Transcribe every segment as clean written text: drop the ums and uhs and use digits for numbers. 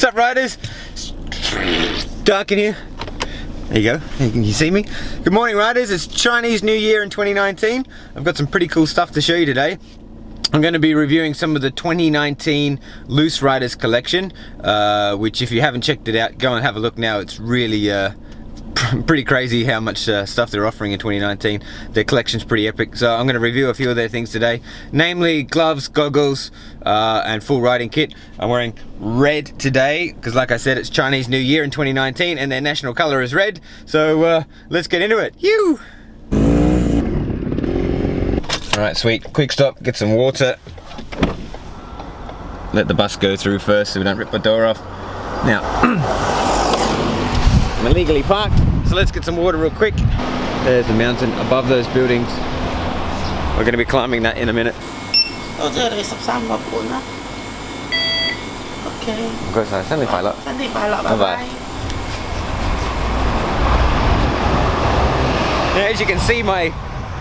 What's up, riders? It's dark in here. There you go. Can you see me? Good morning, riders. It's Chinese New Year in 2019. I've got some pretty cool stuff to show you today. I'm going to be reviewing some of the 2019 Loose Riders collection, which if you haven't checked it out, go and have a look now. It's really pretty crazy how much stuff they're offering in 2019. Their collection's pretty epic. So I'm going to review a few of their things today, namely gloves, goggles, and full riding kit. I'm wearing red today because, like I said, it's Chinese New Year in 2019 and their national color is red. So let's get into it. You. Alright, sweet. Quick stop, get some water. Let the bus go through first so we don't rip the door off. Now, I'm illegally parked, so let's get some water real quick. There's the mountain above those buildings. We're going to be climbing that in a minute. Okay. Bye-bye. Now, as you can see, my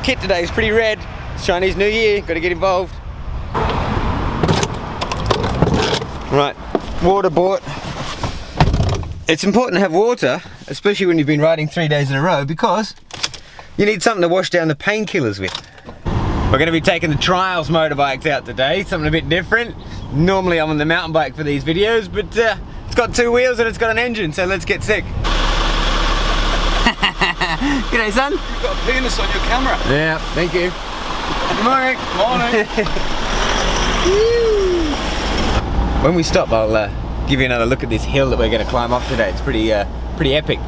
kit today is pretty red. It's Chinese New Year, got to get involved. Right, water bought. It's important to have water, especially when you've been riding 3 days in a row, because you need something to wash down the painkillers with. We're going to be taking the trials motorbikes out today, something a bit different. Normally I'm on the mountain bike for these videos, but it's got 2 wheels and it's got an engine, so let's get sick. G'day, son. You've got a penis on your camera. Yeah, thank you. Good morning. Morning. When we stop, I'll give you another look at this hill that we're going to climb up today. It's pretty epic.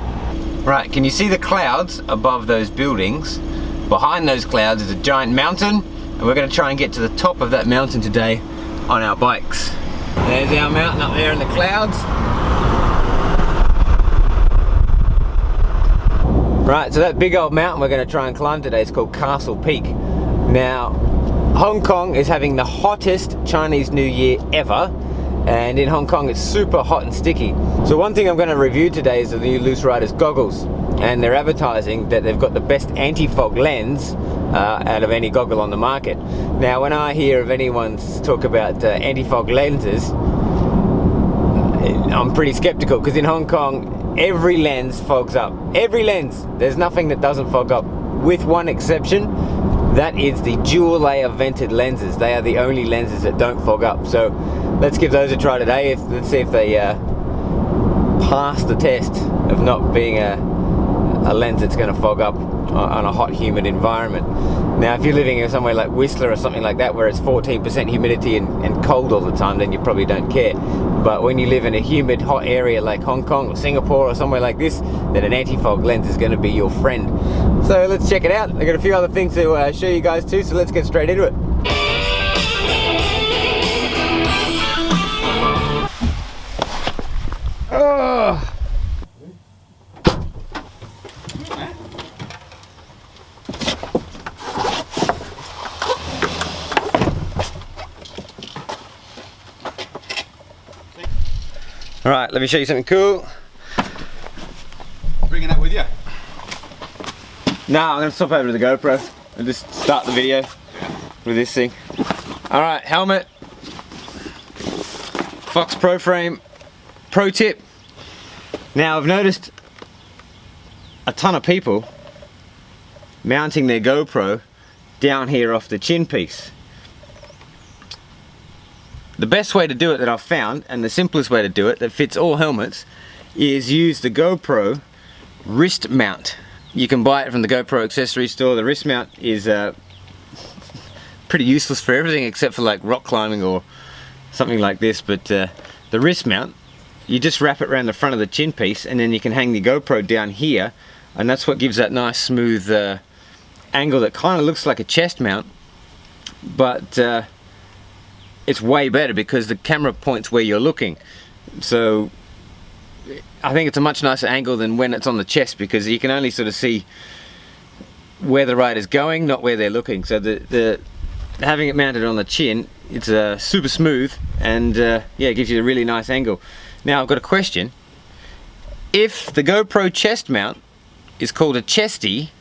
Right, can you see the clouds above those buildings? Behind those clouds is a giant mountain, and we're going to try and get to the top of that mountain today on our bikes. There's our mountain up there in the clouds. Right, so that big old mountain we're going to try and climb today is called Castle Peak. Now, Hong Kong is having the hottest Chinese New Year ever, and in Hong Kong it's super hot and sticky. So one thing I'm going to review today is the new Loose Riders goggles, and they're advertising that they've got the best anti-fog lens out of any goggle on the market. Now, when I hear of anyone talk about anti-fog lenses, I'm pretty skeptical, because in Hong Kong every lens fogs up. Every lens. There's nothing that doesn't fog up, with one exception. That is the dual layer vented lenses. They are the only lenses that don't fog up. So let's give those a try today. Let's see if they pass the test of not being a lens that's going to fog up on a hot, humid environment. Now, if you're living in somewhere like Whistler or something like that, where it's 14% humidity and cold all the time, then you probably don't care. But when you live in a humid, hot area like Hong Kong or Singapore or somewhere like this, then an anti-fog lens is going to be your friend. So let's check it out. I've got a few other things to show you guys too, so let's get straight into it. Oh. Alright, let me show you something cool. Bringing that with you? No, I'm going to swap over to the GoPro and just start the video with this thing. Alright, helmet. Fox Pro Frame. Pro tip. Now, I've noticed a ton of people mounting their GoPro down here off the chin piece. The best way to do it that I've found, and the simplest way to do it that fits all helmets, is use the GoPro wrist mount. You can buy it from the GoPro accessory store. The wrist mount is pretty useless for everything except for like rock climbing or something like this, but the wrist mount, you just wrap it around the front of the chin piece and then you can hang the GoPro down here, and that's what gives that nice smooth angle that kind of looks like a chest mount, but it's way better because the camera points where you're looking. So I think it's a much nicer angle than when it's on the chest, because you can only sort of see where the rider's going, not where they're looking. So the having it mounted on the chin, it's super smooth, and yeah, it gives you a really nice angle. Now, I've got a question. If the GoPro chest mount is called a chesty,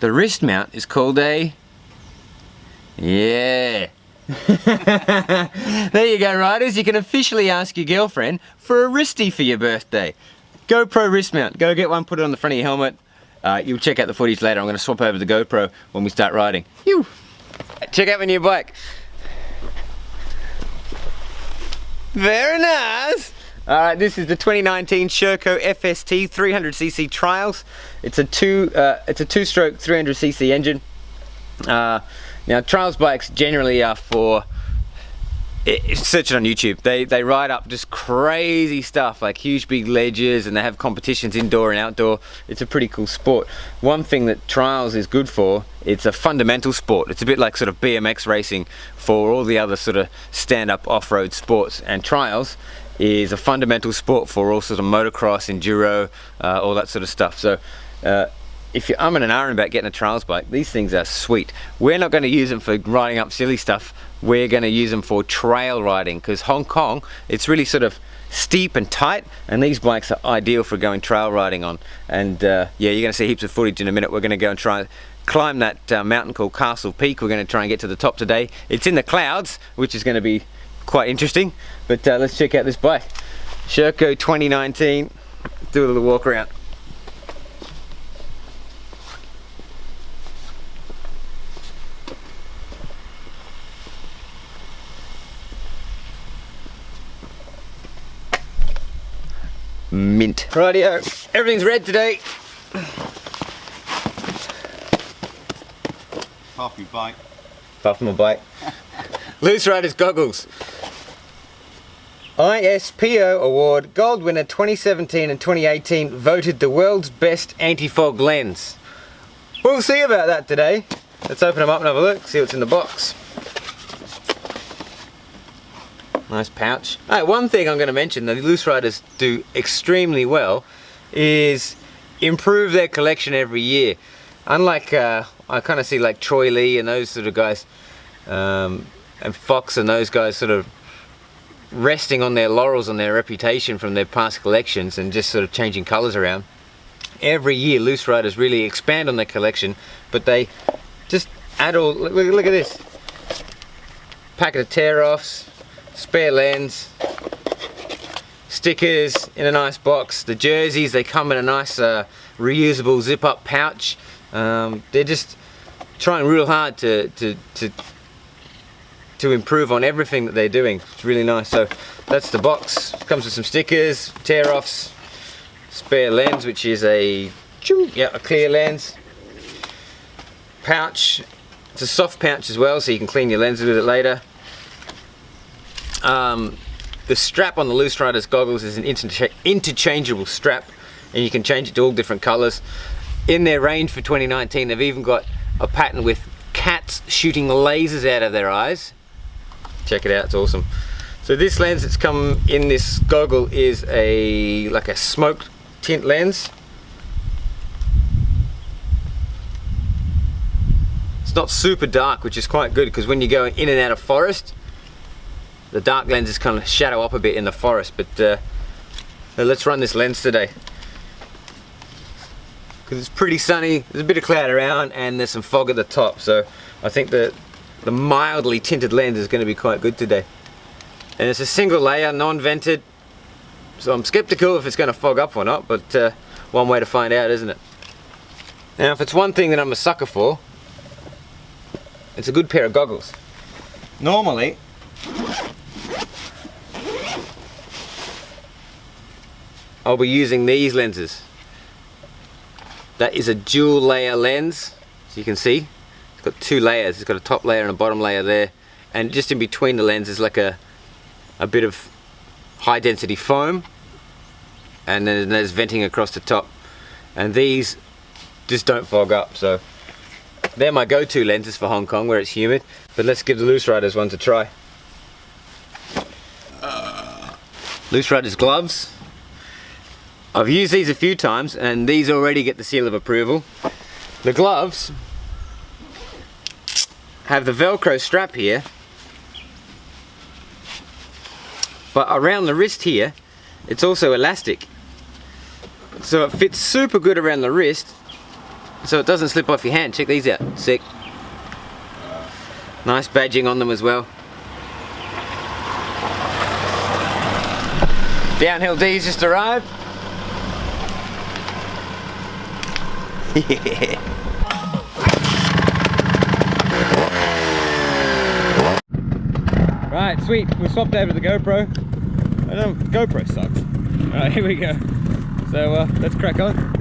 the wrist mount is called a, yeah, There you go, riders. You can officially ask your girlfriend for a wristie for your birthday. GoPro wrist mount. Go get one, put it on the front of your helmet. You'll check out the footage later. I'm going to swap over the GoPro when we start riding. Phew. Check out my new bike. Very nice. Alright, this is the 2019 Chico FST 300cc Trials. It's a two-stroke 300cc engine. Now, trials bikes generally are for, search it on YouTube, they ride up just crazy stuff like huge big ledges, and they have competitions indoor and outdoor. It's a pretty cool sport. One thing that trials is good for, it's a fundamental sport. It's a bit like sort of BMX racing for all the other sort of stand-up off-road sports, and trials is a fundamental sport for all sorts of motocross, enduro, all that sort of stuff. So if you're umming and ahhing about getting a trials bike, these things are sweet. We're not going to use them for riding up silly stuff. We're going to use them for trail riding, because Hong Kong, it's really sort of steep and tight, and these bikes are ideal for going trail riding on. And yeah, you're going to see heaps of footage in a minute. We're going to go and try and climb that mountain called Castle Peak. We're going to try and get to the top today. It's in the clouds, which is going to be quite interesting, but let's check out this bike. Chico 2019. Do a little walk around. Mint. Rightio, everything's red today. Half your bike. Apart from my bike. Loose Riders goggles. ISPO Award Gold winner 2017 and 2018, voted the world's best anti-fog lens. We'll see about that today. Let's open them up and have a look, see what's in the box. Nice pouch. Alright, one thing I'm going to mention that the Loose Riders do extremely well is improve their collection every year. Unlike, I kind of see like Troy Lee and those sort of guys, and Fox and those guys sort of resting on their laurels on their reputation from their past collections and just sort of changing colours around. Every year Loose Riders really expand on their collection, but they just add all, look at this. Packet of tear-offs, spare lens, stickers in a nice box. The jerseys, they come in a nice reusable zip-up pouch. They're just trying real hard to improve on everything that they're doing. It's really nice. So that's the box. Comes with some stickers, tear-offs, spare lens, which is a clear lens. Pouch. It's a soft pouch as well, so you can clean your lenses with it later. The strap on the Loose Riders goggles is an interchangeable strap, and you can change it to all different colours. In their range for 2019, they've even got a pattern with cats shooting lasers out of their eyes. Check it out, it's awesome. So this lens that's come in this goggle is like a smoked tint lens. It's not super dark, which is quite good, because when you go in and out of forest, the dark lenses kind of shadow up a bit in the forest. But let's run this lens today, because it's pretty sunny, there's a bit of cloud around, and there's some fog at the top, so I think that the mildly tinted lens is going to be quite good today. And it's a single layer, non-vented, so I'm skeptical if it's going to fog up or not, but one way to find out, isn't it? Now, if it's one thing that I'm a sucker for, it's a good pair of goggles. Normally, I'll be using these lenses. That is a dual layer lens, so you can see it's got two layers. It's got a top layer and a bottom layer there, and just in between the lens is like a bit of high density foam, and then there's venting across the top, and these just don't fog up. So they're my go-to lenses for Hong Kong where it's humid, but let's give the Loose Riders ones a try. Loose Riders gloves. I've used these a few times, and these already get the seal of approval. The gloves have the Velcro strap here, but around the wrist here it's also elastic, so it fits super good around the wrist, so it doesn't slip off your hand. Check these out, sick. Nice badging on them as well. Downhill D's just arrived. Yeah. Right, sweet. We swapped over to the GoPro. I know GoPro sucks. Alright, here we go. So let's crack on.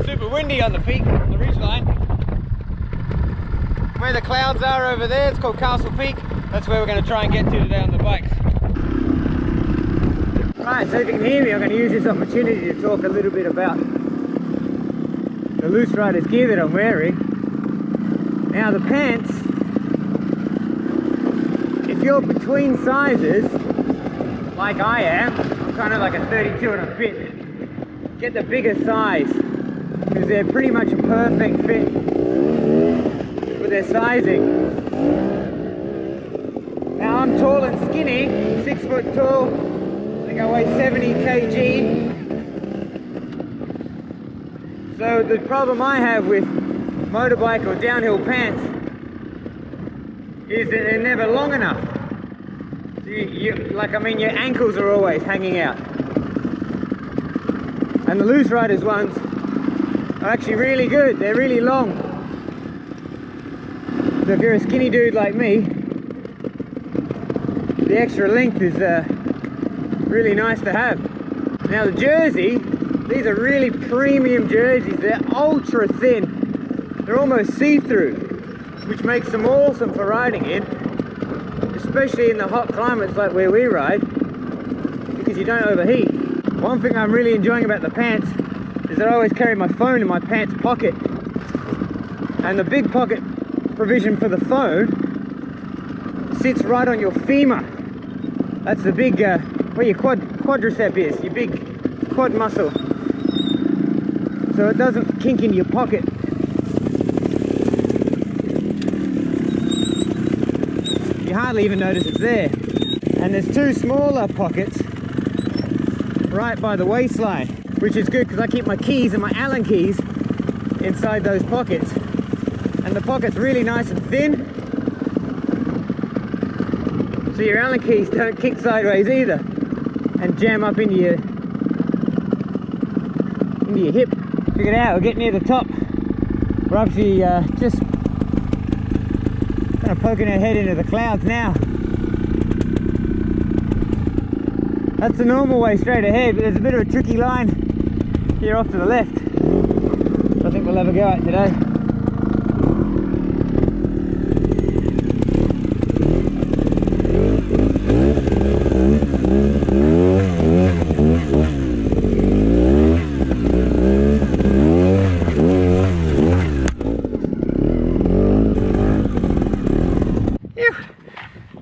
Super windy on the peak, on the ridgeline. Where the clouds are over there, it's called Castle Peak. That's where we're going to try and get to today on the bikes. Right, so if you can hear me, I'm going to use this opportunity to talk a little bit about the Loose Riders gear that I'm wearing. Now the pants, if you're between sizes, like I am, I'm kind of like a 32 and a bit, get the bigger size, because they're pretty much a perfect fit with their sizing. Now I'm tall and skinny, 6 foot tall, I think I weigh 70 kg. So the problem I have with motorbike or downhill pants is that they're never long enough. Your ankles are always hanging out. And the Loose Riders ones are actually really good, they're really long. So if you're a skinny dude like me, the extra length is really nice to have. Now the jersey, these are really premium jerseys, they're ultra thin, they're almost see-through, which makes them awesome for riding in, especially in the hot climates like where we ride, because you don't overheat. One thing I'm really enjoying about the pants is that I always carry my phone in my pants pocket, and the big pocket provision for the phone sits right on your femur. That's the big, where your quadricep is, your big quad muscle. So it doesn't kink into your pocket. You hardly even notice it's there. And there's 2 smaller pockets right by the waistline, which is good because I keep my keys and my Allen keys inside those pockets. And the pocket's really nice and thin, so your Allen keys don't kick sideways either and jam up into your hip. Check it out, we're getting near the top. We're actually just kind of poking our head into the clouds now. That's the normal way straight ahead, but there's a bit of a tricky line here off to the left. So I think we'll have a go at today.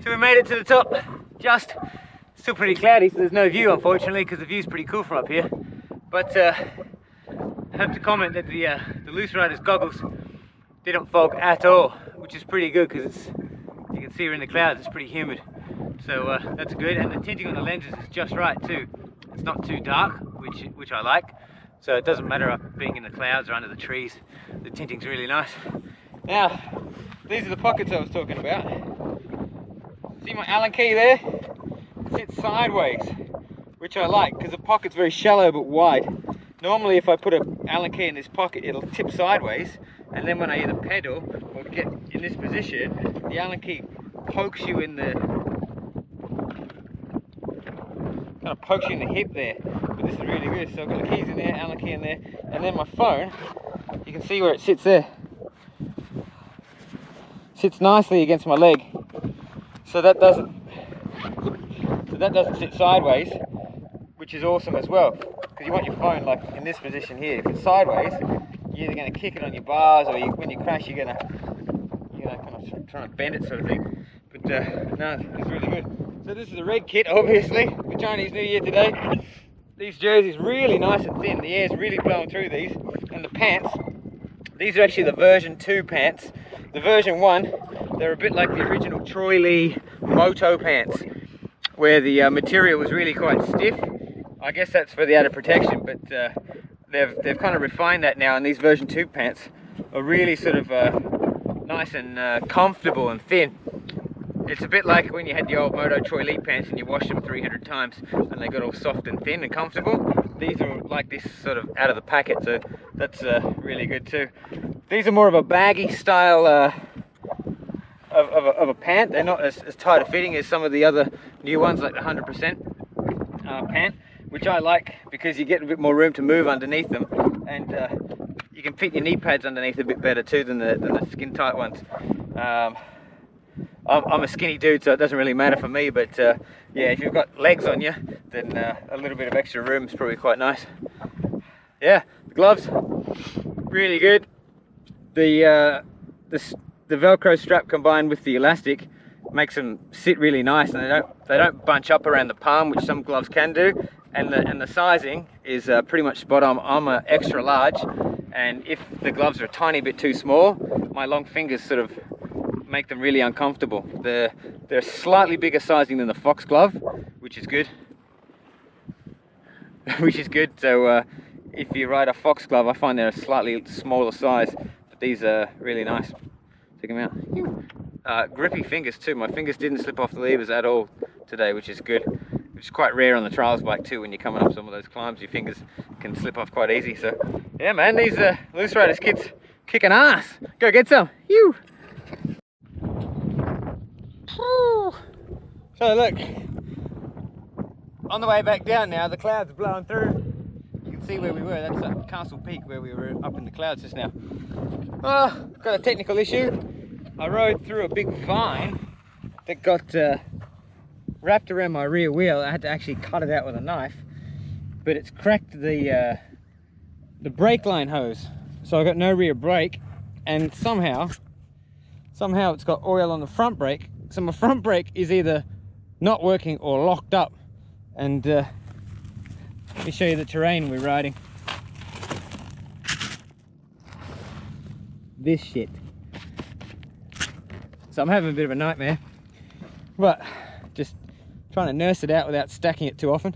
So we made it to the top, just still pretty cloudy, so there's no view unfortunately, because the view's pretty cool from up here. But I have to comment that the Loose Riders goggles didn't fog at all, which is pretty good because you can see we're in the clouds, it's pretty humid. So that's good, and the tinting on the lenses is just right too. It's not too dark, which I like. So it doesn't matter up being in the clouds or under the trees. The tinting's really nice. Now, these are the pockets I was talking about. See my Allen key there? It sits sideways, which I like because the pocket's very shallow but wide. Normally if I put an Allen key in this pocket, it'll tip sideways, and then when I either pedal or get in this position, the Allen key pokes you in the hip there. But this is really good. So I've got the keys in there, Allen key in there, and then my phone, you can see where it sits there. Sits nicely against my leg. So that doesn't sit sideways, which is awesome as well, because you want your phone like in this position here. If it's sideways, you're either going to kick it on your bars, or when you crash you're going to kind of try and bend it sort of thing. But no, it's really good. So this is a red kit, obviously, for Chinese New Year today. These jerseys really nice and thin, the air's really blowing through these. And the pants, these are actually the version 2 pants. The version 1, they're a bit like the original Troy Lee Moto pants, where the material was really quite stiff. I guess that's for the added protection, but they've kind of refined that now, and these version 2 pants are really sort of nice and comfortable and thin. It's a bit like when you had the old Moto Troy Elite pants and you washed them 300 times and they got all soft and thin and comfortable. These are like this, sort of out of the packet, so that's really good too. These are more of a baggy style of a pant. They're not as tight a fitting as some of the other new ones, like the 100% pant, which I like because you get a bit more room to move underneath them, and you can fit your knee pads underneath a bit better too than the skin tight ones. I'm a skinny dude, so it doesn't really matter for me, but yeah, if you've got legs on you, then a little bit of extra room is probably quite nice. Yeah, the gloves, really good. The Velcro strap combined with the elastic makes them sit really nice, and they don't bunch up around the palm, which some gloves can do. And the sizing is pretty much spot on. I'm an extra large, and if the gloves are a tiny bit too small, my long fingers sort of make them really uncomfortable. They're slightly bigger sizing than the Fox glove, which is good. So if you ride a Fox glove, I find they're a slightly smaller size, but these are really nice. Check them out. Grippy fingers too. My fingers didn't slip off the levers at all today, which is good. Which is quite rare on the trials bike too. When you're coming up some of those climbs, your fingers can slip off quite easy. So yeah, man, these Loose Riders kits kicking ass. Go get some. You. So look, on the way back down now, the clouds are blowing through. You can see where we were. That's Castle Peak, where we were up in the clouds just now. Oh, got a technical issue. I rode through a big vine that got wrapped around my rear wheel. I had to actually cut it out with a knife, but it's cracked the brake line hose, so I got no rear brake, and somehow it's got oil on the front brake, so my front brake is either not working or locked up. And let me show you the terrain we're riding. This shit. So I'm having a bit of a nightmare, but just trying to nurse it out without stacking it too often.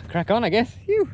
Crack on, I guess. Phew.